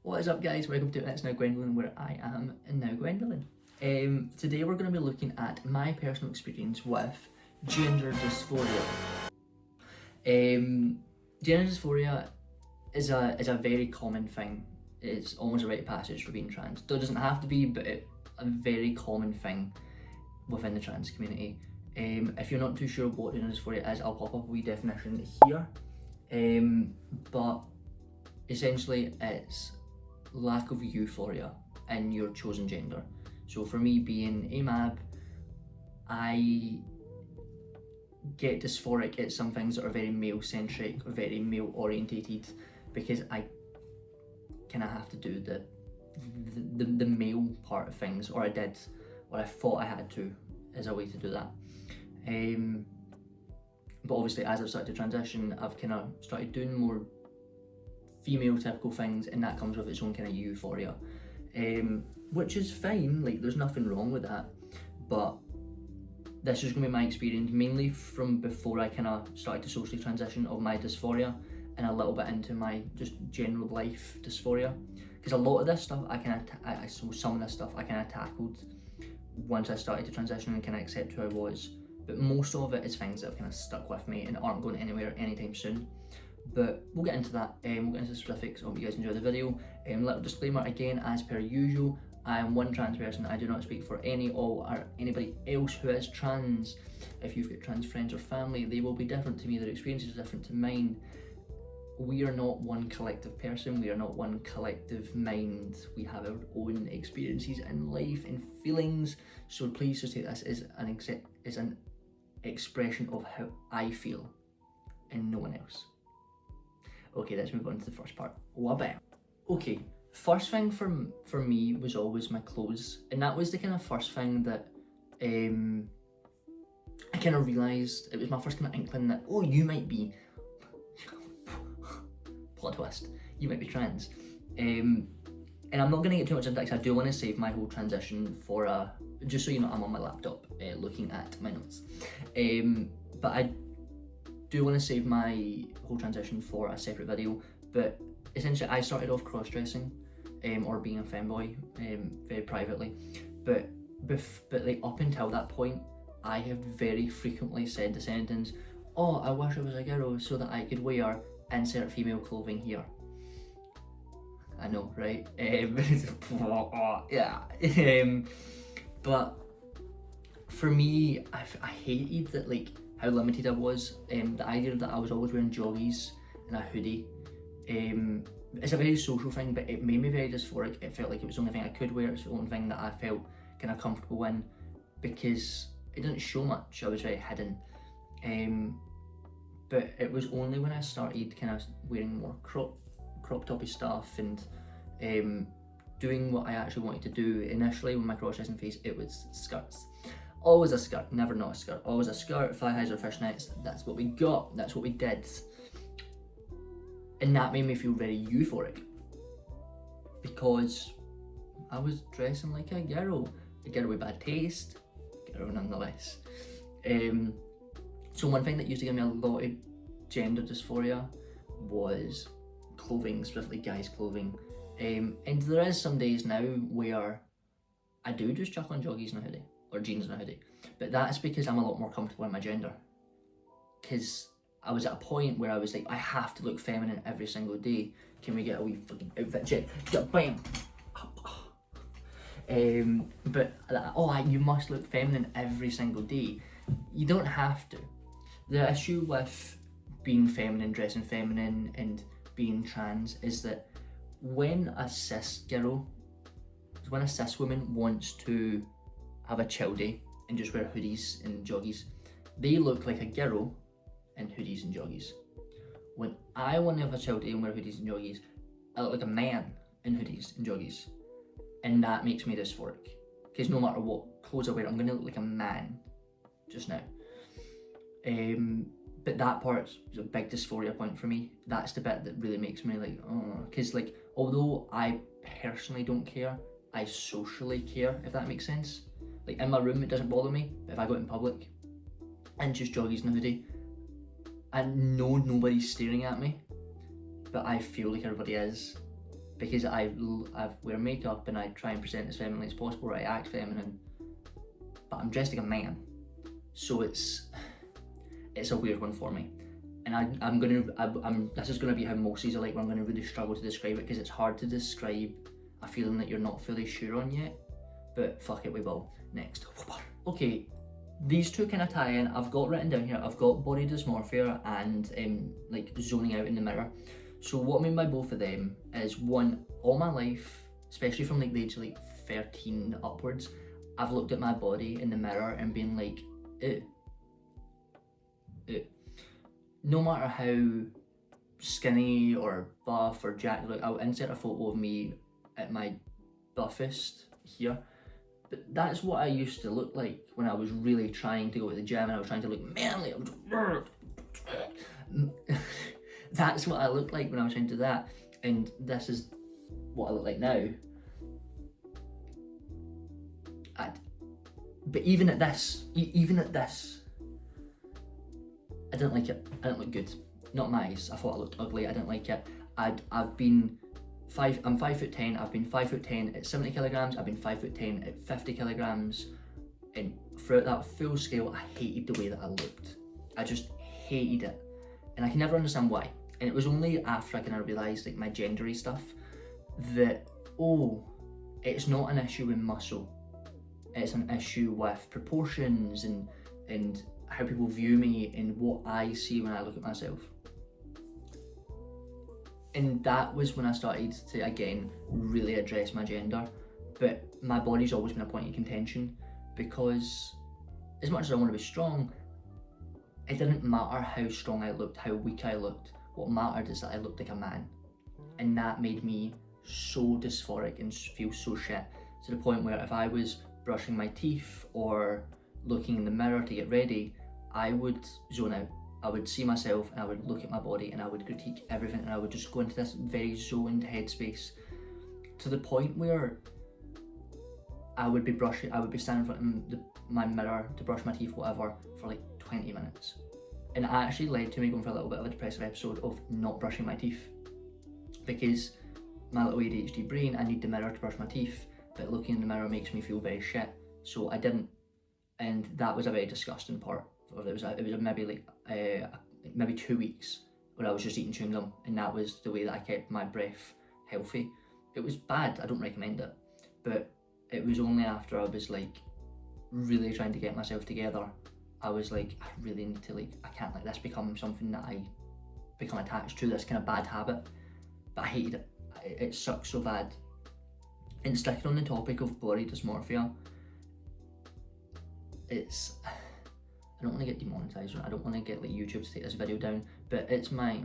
What is up, guys? Welcome to It's Now Gwendolyn, where I am now Gwendolyn. Today we're going to be looking at my personal experience with gender dysphoria. Gender dysphoria is a very common thing. It's almost a rite of passage for being trans. It doesn't have to be, but it's a very common thing within the trans community. If you're not too sure what gender dysphoria is, I'll pop up a wee definition here. But essentially it's lack of euphoria in your chosen gender. So for me, being a mab, I get dysphoric at some things that are very male centric or very male orientated, because I kind of have to do the male part of things, or I did, or I thought I had to, as a way to do that. But obviously as I've started to transition, I've kind of started doing more female typical things, and that comes with its own kind of euphoria, which is fine, like there's nothing wrong with that. But this is going to be my experience mainly from before I kind of started to socially transition of my dysphoria, and a little bit into my just general life dysphoria, because a lot of this stuff some of this stuff I kind of tackled once I started to transition and kind of accept who I was, but most of it is things that have kind of stuck with me and aren't going anywhere anytime soon. But we'll get into that, we'll get into the specifics. I hope you guys enjoy the video. Little disclaimer again, as per usual, I am one trans person. I do not speak for all or anybody else who is trans. If you've got trans friends or family, they will be different to me, their experiences are different to mine. We are not one collective person, we are not one collective mind. We have our own experiences in life and feelings, so please just take this as an expression of how I feel and no one else. Okay, let's move on to the first part. Wabam. Okay, first thing for me was always my clothes, and that was the kind of first thing that I kind of realised. It was my first kind of inkling that, oh, you might be plot twist, you might be trans. And I'm not going to get too much into that because I do want to save my whole transition for just so you know, I'm on my laptop looking at my notes. But I do want to save my whole transition for a separate video. But essentially I started off cross-dressing or being a femboy very privately, but like up until that point I have very frequently said the sentence, oh, I wish I was a girl so that I could wear insert female clothing here. I know, right? Yeah. But for me, I hated that, like, how limited I was. The idea that I was always wearing joggies and a hoodie. It's a very social thing, but it made me very dysphoric. It felt like it was the only thing I could wear. It's the only thing that I felt kind of comfortable in, because it didn't show much. I was very hidden. But it was only when I started kind of wearing more crop toppy stuff and doing what I actually wanted to do. Initially, with my cross-dressing phase, it was skirts. Always a skirt, never not a skirt. Always a skirt, thigh highs or fishnets. That's what we got, that's what we did. And that made me feel very euphoric, because I was dressing like a girl with bad taste, girl nonetheless. So one thing that used to give me a lot of gender dysphoria was clothing, specifically guys' clothing. And there is some days now where I do just chuck on joggies and a hoodie, or jeans and a hoodie. But that's because I'm a lot more comfortable in my gender. Because I was at a point where I was like, I have to look feminine every single day. Can we get a wee fucking outfit check? Bam! You must look feminine every single day. You don't have to. The issue with being feminine, dressing feminine, and being trans is that when a cis woman wants to have a chill day and just wear hoodies and joggies, they look like a girl in hoodies and joggies. When I want to have a chill day and wear hoodies and joggies, I look like a man in hoodies and joggies, and that makes me dysphoric, because no matter what clothes I wear, I'm going to look like a man just now. But that part is a big dysphoria point for me. That's the bit that really makes me like, oh, because like, although I personally don't care, I socially care, if that makes sense. Like in my room it doesn't bother me, but if I go out in public and just joggies and a hoodie, I know nobody's staring at me, but I feel like everybody is, because I wear makeup and I try and present as feminine as possible, or I act feminine, but I'm dressed like a man, so it's a weird one for me. And this is gonna be how most of these are like, where I'm gonna really struggle to describe it, because it's hard to describe a feeling that you're not fully sure on yet. But fuck it, we will. Next. Okay, these two kind of tie in. I've got written down here, I've got body dysmorphia and like zoning out in the mirror. So what I mean by both of them is, one, all my life, especially from like the age of like 13 upwards, I've looked at my body in the mirror and been like, ew. Ew. No matter how skinny or buff or jacked, like I'll insert a photo of me at my buffest here, but that's what I used to look like when I was really trying to go to the gym and I was trying to look manly. That's what I looked like when I was trying to do that, and this is what I look like now. But even at this, I didn't like it. I didn't look good. Not my eyes. I thought I looked ugly. I didn't like it. I'm 5'10". I've been 5'10" at 70 kilograms. I've been 5'10" at 50 kilograms. And throughout that full scale, I hated the way that I looked. I just hated it. And I can never understand why. And it was only after I kind of realised like my gendery stuff that, oh, it's not an issue with muscle. It's an issue with proportions and how people view me and what I see when I look at myself. And that was when I started to, again, really address my gender. But my body's always been a point of contention, because as much as I want to be strong, it didn't matter how strong I looked, how weak I looked. What mattered is that I looked like a man. And that made me so dysphoric and feel so shit, to the point where if I was brushing my teeth or looking in the mirror to get ready, I would zone out. I would see myself and I would look at my body and I would critique everything, and I would just go into this very zoned headspace, to the point where I would be standing in front of my mirror to brush my teeth, whatever, for like 20 minutes. And it actually led to me going for a little bit of a depressive episode of not brushing my teeth, because my little ADHD brain, I need the mirror to brush my teeth, but looking in the mirror makes me feel very shit. So I didn't, and that was a very disgusting part. It was maybe 2 weeks where I was just eating chewing gum, and that was the way that I kept my breath healthy. It was bad, I don't recommend it, but it was only after I was like really trying to get myself together, I was like, I really need to, I can't let this become something that I become attached to, this kind of bad habit. But I hated it. It sucks so bad. And sticking on the topic of body dysmorphia, I don't want to get demonetized, I don't want to get YouTube to take this video down, but it's my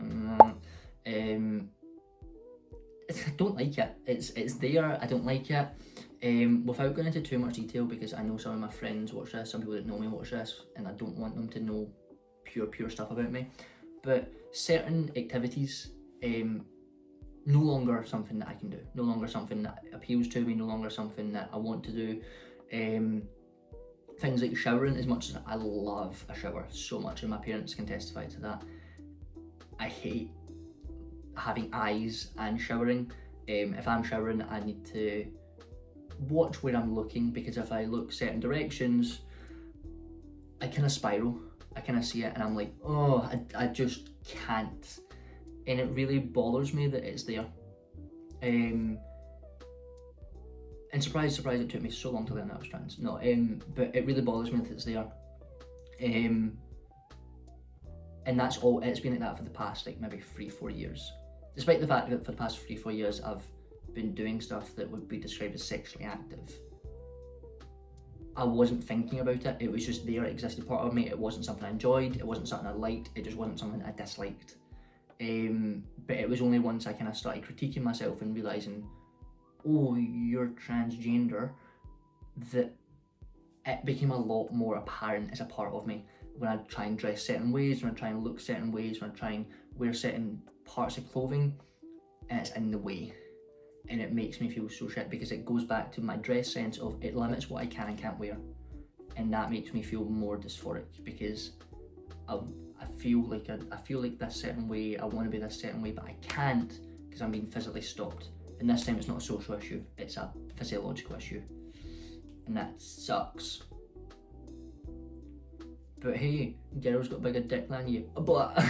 I don't like it. It's there, I don't like it. Without going into too much detail, because I know some of my friends watch this, some people that know me watch this, and I don't want them to know pure stuff about me. But certain activities, no longer something that I can do, no longer something that appeals to me, no longer something that I want to do. Things like showering, as much as I love a shower so much, and my parents can testify to that, I hate having eyes and showering. If I'm showering, I need to watch where I'm looking, because if I look certain directions, I kind of spiral. I kind of see it and I'm like, oh, I just can't. And it really bothers me that it's there. And surprise, it took me so long to learn that I was trans. No, but it really bothers me that it's there. And that's all, it's been like that for the past maybe 3-4 years. Despite the fact that for the past 3-4 years I've been doing stuff that would be described as sexually active. I wasn't thinking about it, it was just there, it existed part of me. It wasn't something I enjoyed, it wasn't something I liked, it just wasn't something I disliked. But it was only once I kind of started critiquing myself and realising, oh, you're transgender, that it became a lot more apparent as a part of me. When I try and dress certain ways, when I try and look certain ways, when I try and wear certain parts of clothing, and it's in the way. And it makes me feel so shit, because it goes back to my dress sense of, it limits what I can and can't wear. And that makes me feel more dysphoric, because I feel like this certain way, I want to be this certain way, but I can't, because I'm being physically stopped. And this time it's not a social issue, it's a physiological issue. And that sucks. But hey, girls got bigger dick than you. But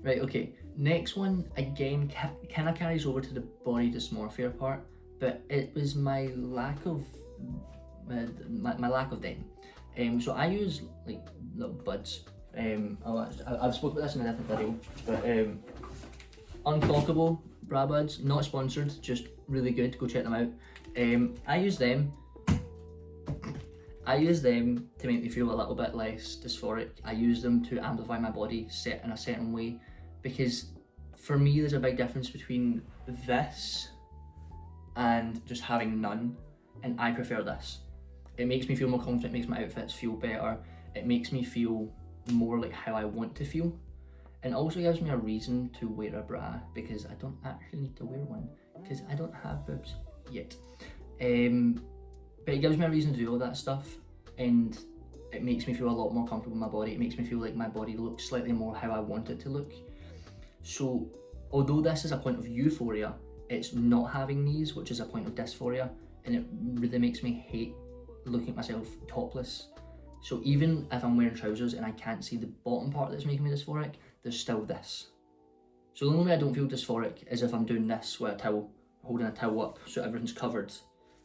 right, okay. Next one, again, kind of carries over to the body dysmorphia part, but it was my lack of my lack of them. So I use like little buds. I've spoken about this in a different video, but unclockable bra buds, not sponsored, just really good. Go check them out. I use them to make me feel a little bit less dysphoric. I use them to amplify my body set in a certain way, because for me there's a big difference between this and just having none, and I prefer this. It makes me feel more confident, it makes my outfits feel better, it makes me feel more like how I want to feel, and also gives me a reason to wear a bra, because I don't actually need to wear one because I don't have boobs yet. But it gives me a reason to do all that stuff, and it makes me feel a lot more comfortable in my body. It makes me feel like my body looks slightly more how I want it to look. So although this is a point of euphoria, it's not having these, which is a point of dysphoria, and it really makes me hate looking at myself topless. So even if I'm wearing trousers and I can't see the bottom part that's making me dysphoric, there's still this. So the only way I don't feel dysphoric is if I'm doing this with a towel, holding a towel up so everything's covered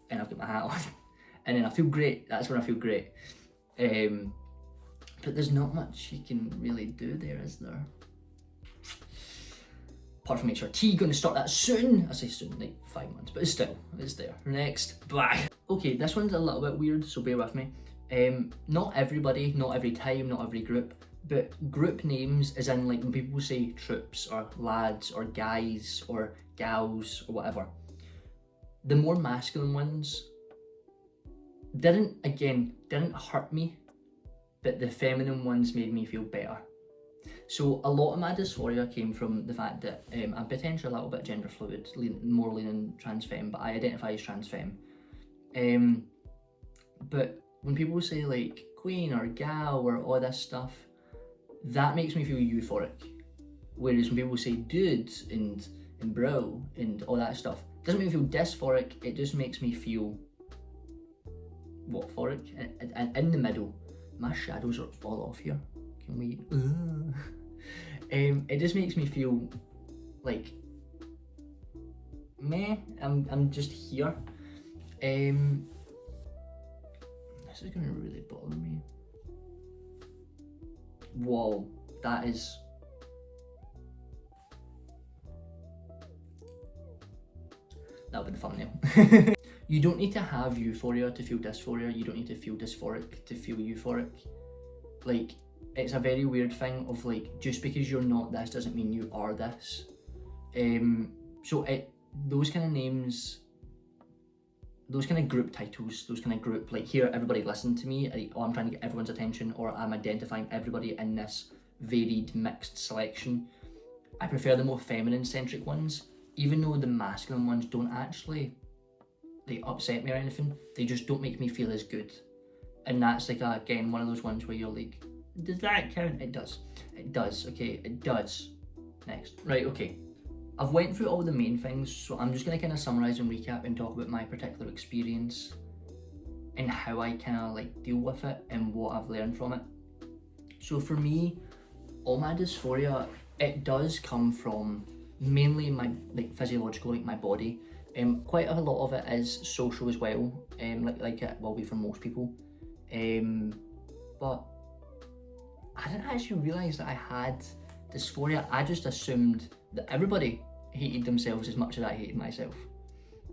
and I've got my hat on. And then I feel great, that's when I feel great. But there's not much you can really do there, is there? Apart from HRT, going to start that soon. I say soon, like 5 months, but it's there. Next, bye. Okay, this one's a little bit weird, so bear with me. Not everybody, not every time, not every group, but group names as in like when people say troops or lads or guys or gals or whatever. The more masculine ones didn't hurt me, but the feminine ones made me feel better. So a lot of my dysphoria came from the fact that I'm potentially a little bit gender fluid, more leaning trans femme, but I identify as trans femme. But when people say like queen or gal or all this stuff, that makes me feel euphoric. Whereas when people say dudes and bro and all that stuff, it doesn't make me feel dysphoric, it just makes me feel what-phoric. And in the middle, my shadows are all off here. Can we? It just makes me feel like meh. I'm just here. This is gonna really bother me. Whoa, that is. That'll be the thumbnail. You don't need to have euphoria to feel dysphoria. You don't need to feel dysphoric to feel euphoric. Like, it's a very weird thing of like, just because you're not this doesn't mean you are this. So those kind of names, those kind of group titles, those kind of group, like here, everybody listen to me, or I'm trying to get everyone's attention, or I'm identifying everybody in this varied mixed selection. I prefer the more feminine centric ones, even though the masculine ones don't actually like upset me or anything, they just don't make me feel as good. And that's like again one of those ones where you're like, does that count? It does, okay, it does. Next. Right, okay, I've went through all the main things, so I'm just going to kind of summarise and recap and talk about my particular experience and how I kind of like deal with it and what I've learned from it. So for me, all my dysphoria, it does come from mainly my like physiological, like my body. Quite a lot of it is social as well, like it will be for most people. But I didn't actually realise that I had dysphoria. I just assumed that everybody hated themselves as much as I hated myself.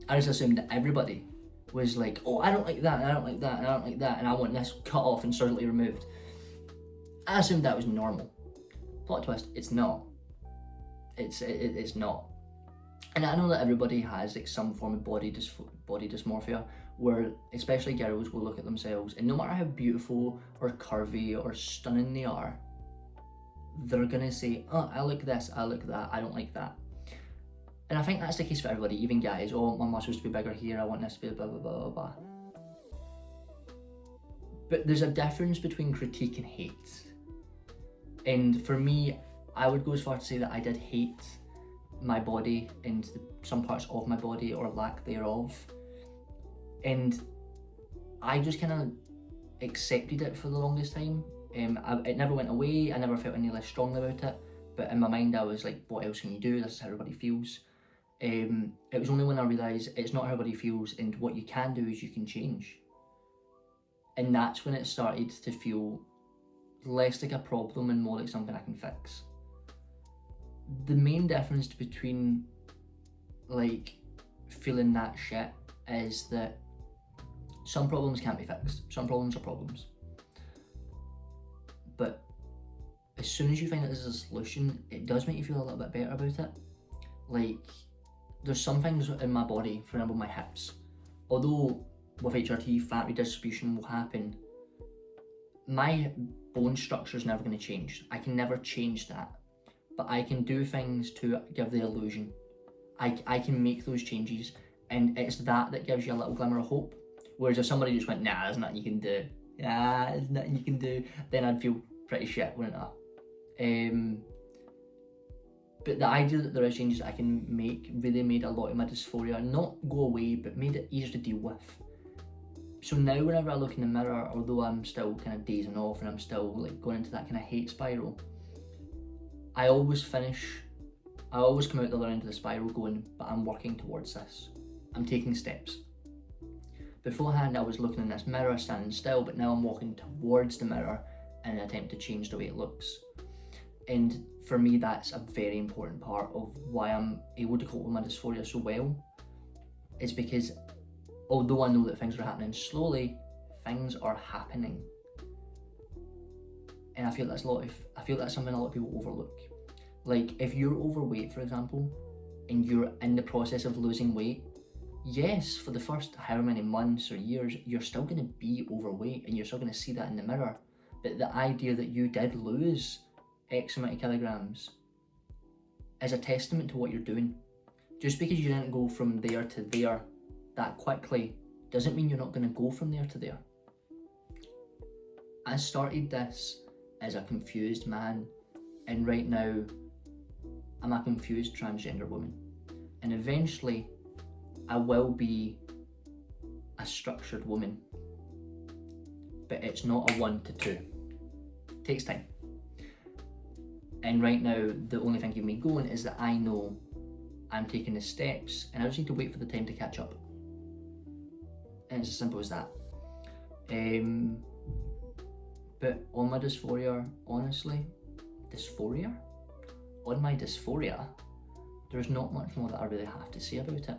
I just assumed that everybody was like, oh, I don't like that, and I don't like that, and I don't like that, and I want this cut off and surgically removed. I assumed that was normal. Plot twist, it's not. It's not. And I know that everybody has like some form of body dysmorphia, where especially girls will look at themselves and no matter how beautiful or curvy or stunning they are, they're gonna say, oh, I like this, I like that, I don't like that. And I think that's the case for everybody, even guys. Oh, my muscles to be bigger here, I want this to be blah blah blah blah blah. But there's a difference between critique and hate. And for me, I would go as far to say that I did hate my body and some parts of my body or lack thereof. And I just kind of accepted it for the longest time. It never went away, I never felt any less strongly about it, but in my mind I was like, what else can you do? This is how everybody feels. It was only when I realised it's not how everybody feels, and what you can do is you can change. And that's when it started to feel less like a problem and more like something I can fix. The main difference between like feeling that shit is that some problems can't be fixed. Some problems are problems. But as soon as you find that there's a solution, it does make you feel a little bit better about it. Like, there's some things in my body, for example my hips, although with HRT fat redistribution will happen, my bone structure is never going to change. I can never change that, but I can do things to give the illusion. I can make those changes, and it's that gives you a little glimmer of hope. Whereas if somebody just went, nah, there's nothing you can do, there's nothing you can do, then I'd feel pretty shit, wouldn't I? But the idea that there is changes I can make really made a lot of my dysphoria not go away, but made it easier to deal with. So now whenever I look in the mirror, although I'm still kind of dazing off and I'm still like going into that kind of hate spiral, I always come out the other end of the spiral going, but I'm working towards this. I'm taking steps. Beforehand I was looking in this mirror standing still, but now I'm walking towards the mirror in an attempt to change the way it looks. And for me that's a very important part of why I'm able to cope with my dysphoria so well. It's because although I know that things are happening slowly, things are happening. And I feel that's something a lot of people overlook. Like if you're overweight, for example, and you're in the process of losing weight, yes, for the first however many months or years, you're still going to be overweight and you're still going to see that in the mirror. But the idea that you did lose X amount of kilograms is a testament to what you're doing. Just because you didn't go from there to there that quickly doesn't mean you're not going to go from there to there. I started this as a confused man, and right now I'm a confused transgender woman, and eventually I will be a structured woman, but it's not a 1 to 2. It takes time. And right now the only thing keeping me going is that I know I'm taking the steps and I just need to wait for the time to catch up. And it's as simple as that. But on my dysphoria, honestly, on my dysphoria, there's not much more that I really have to say about it.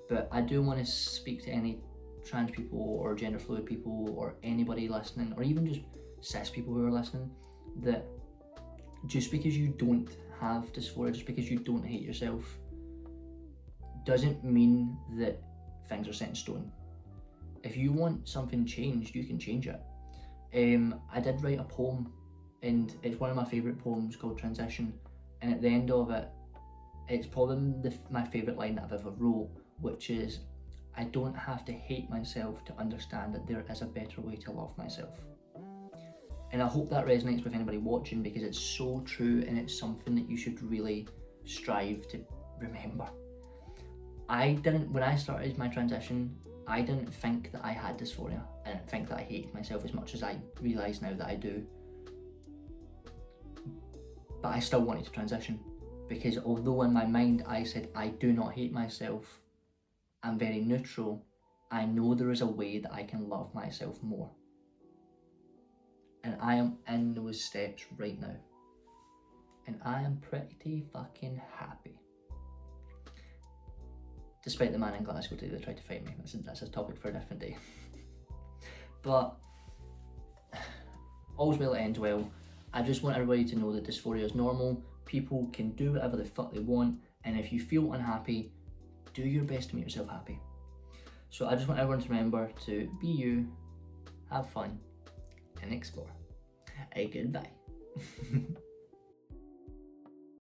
But I do want to speak to any trans people or gender fluid people or anybody listening, or even just cis people who are listening, that just because you don't have dysphoria, just because you don't hate yourself, doesn't mean that things are set in stone. If you want something changed, you can change it. I did write a poem, and it's one of my favourite poems called Transition, and at the end of it, it's probably my favourite line that I've ever wrote, which is, I don't have to hate myself to understand that there is a better way to love myself. And I hope that resonates with anybody watching, because it's so true and it's something that you should really strive to remember. When I started my transition, I didn't think that I had dysphoria. I didn't think that I hated myself as much as I realise now that I do. But I still wanted to transition, because although in my mind I said I do not hate myself, I'm very neutral, I know there is a way that I can love myself more. And I am in those steps right now. And I am pretty fucking happy. Despite the man in Glasgow today that tried to fight me. That's a topic for a different day. But all's well that ends well. I just want everybody to know that dysphoria is normal. People can do whatever the fuck they want, and if you feel unhappy, do your best to make yourself happy. So I just want everyone to remember to be you, have fun, and explore. Goodbye.